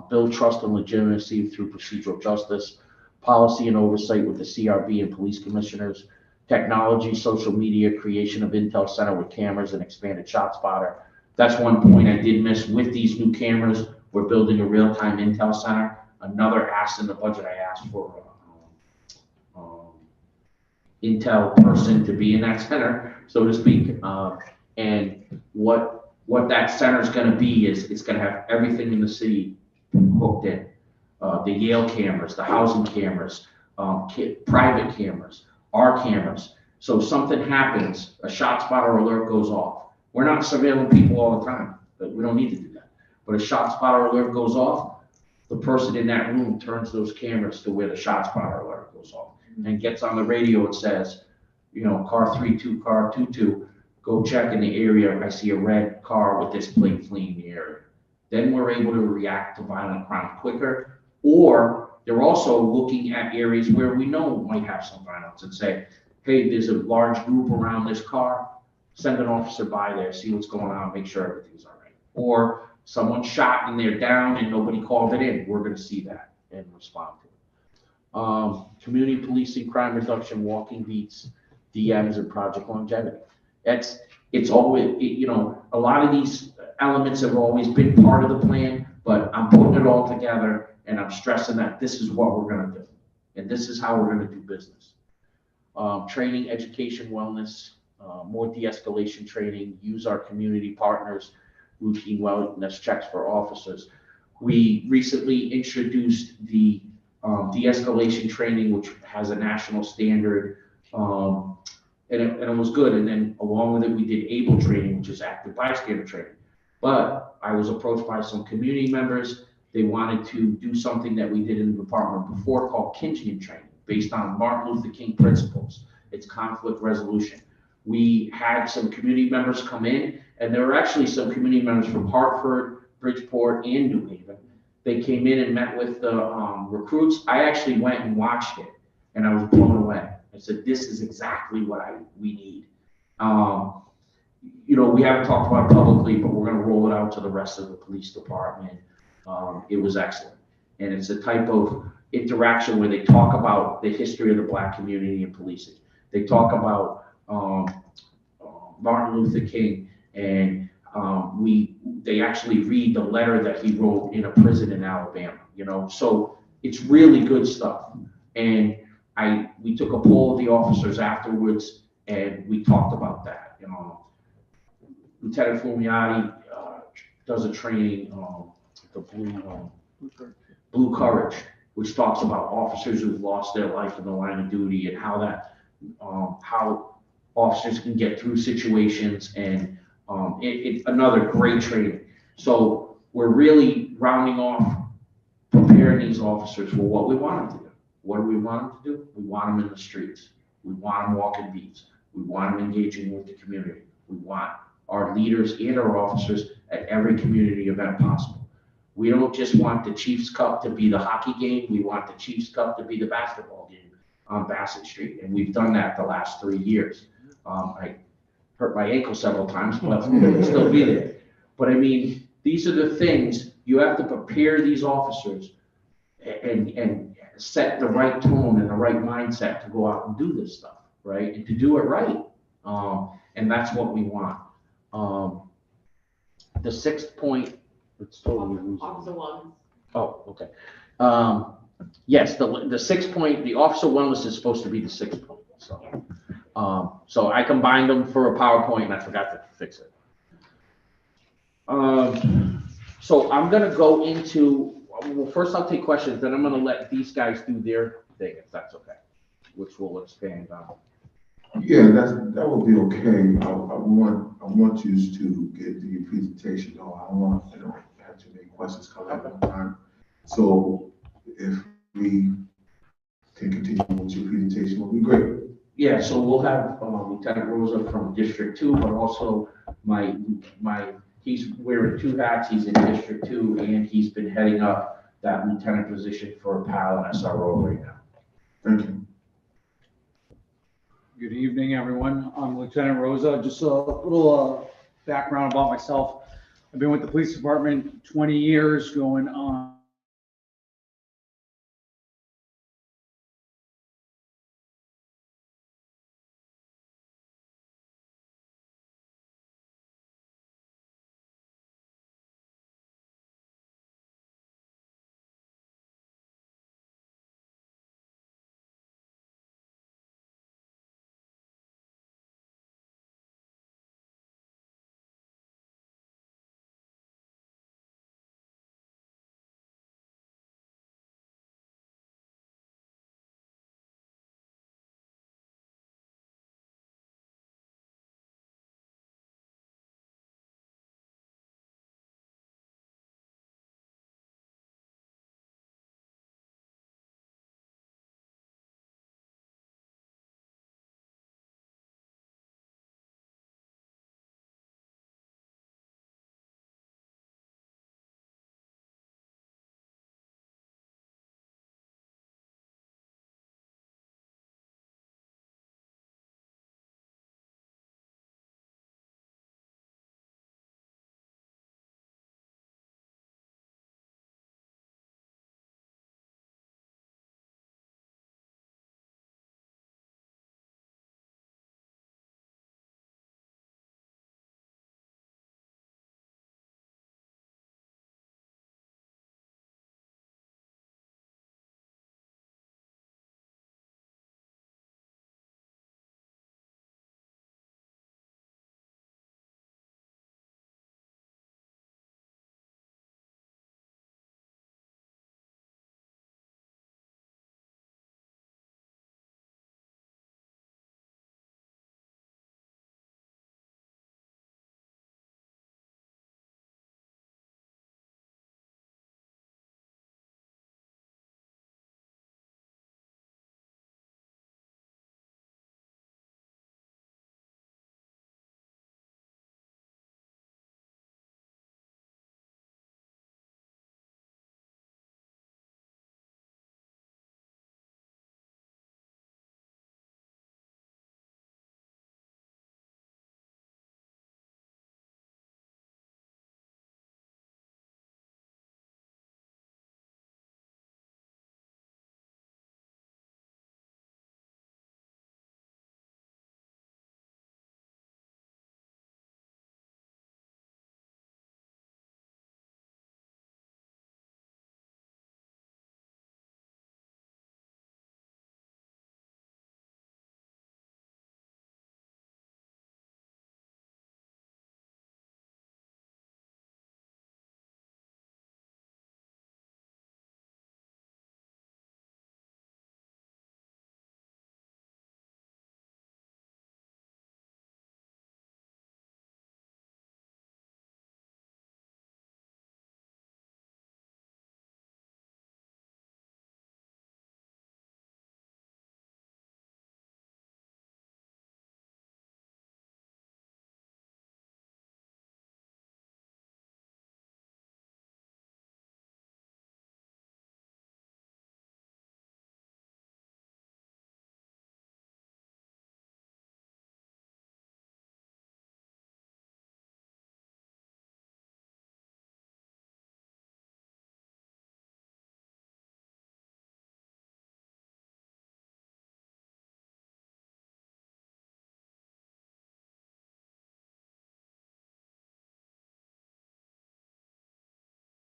Build trust and legitimacy through procedural justice, policy and oversight with the CRB and police commissioners, technology, social media, creation of Intel Center with cameras and expanded ShotSpotter. That's one point I did miss. With these new cameras, we're building a real-time Intel Center. Another ask in the budget, I asked for Intel person to be in that center, so to speak. And what that center is going to be is it's going to have everything in the city hooked in. The Yale cameras, the housing cameras, private cameras, our cameras. So if something happens, a ShotSpotter alert goes off. We're not surveilling people all the time, but we don't need to do that. But a ShotSpotter alert goes off, the person in that room turns those cameras to where the ShotSpotter alert goes off and gets on the radio and says, you know, car 32, car 22, go check in the area. I see a red car with this plate fleeing the area. Then we're able to react to violent crime quicker. Or they're also looking at areas where we know might have some violence and say, hey, there's a large group around this car. Send an officer by there, see what's going on, make sure everything's all right. Or someone shot and they're down and nobody called it in. We're going to see that and respond to it. Community policing, crime reduction, walking beats, DMs, and Project Longevity. It's always, you know, a lot of these elements have always been part of the plan, but I'm putting it all together and I'm stressing that this is what we're going to do. And this is how we're going to do business. Training, education, wellness, more de-escalation training, use our community partners, routine wellness checks for officers. We recently introduced the de-escalation training, which has a national standard, and it was good. And then along with it, we did ABLE training, which is active bystander training. But I was approached by some community members. They wanted to do something that we did in the department before called Kingian training, based on Martin Luther King principles. It's conflict resolution. We had some community members come in, and there were actually some community members from Hartford, Bridgeport, and New Haven. They came in and met with the recruits. I actually went and watched it, and I was blown away. I said, this is exactly what we need. You know, we haven't talked about it publicly, but we're gonna roll it out to the rest of the police department. It was excellent. And it's a type of interaction where they talk about the history of the Black community in policing. They talk about Martin Luther King, and they actually read the letter that he wrote in a prison in Alabama, you know? So it's really good stuff. And we took a poll of the officers afterwards, and we talked about that, you know. Lieutenant Fumiati does a training, the Blue Courage, which talks about officers who've lost their life in the line of duty and how that, how officers can get through situations, and it's another great training. So we're really rounding off, preparing these officers for what we want them to do. What do we want them to do? We want them in the streets. We want them walking beats. We want them engaging with the community. We want our leaders and our officers at every community event possible. We don't just want the Chiefs Cup to be the hockey game. We want the Chiefs Cup to be the basketball game on Bassett Street. And we've done that the last 3 years. I hurt my ankle several times, but we'll still be there. But I mean, these are the things you have to prepare these officers and set the right tone and the right mindset to go out and do this stuff, right? And to do it right. And that's what we want. The 6th point, it's totally losing. Officer one. Oh, okay. Yes, the 6th point, the officer wellness is supposed to be the 6th point. So I combined them for a PowerPoint and I forgot to fix it. So I'm gonna go into, well, first I'll take questions, then I'm gonna let these guys do their thing, if that's okay, which we'll expand on. Yeah, that would be okay. I want you to get to your presentation, though. I don't want, have too many questions come at one time. So if we can continue with your presentation, will be great. Yeah, so we'll have Lieutenant Rosa from District 2, but also he's wearing 2 hats. He's in District 2, and he's been heading up that lieutenant position for PAL and SRO right now. Thank you. Good evening, everyone. I'm Lieutenant Rosa. Just a little background about myself. I've been with the police department 20 years, going on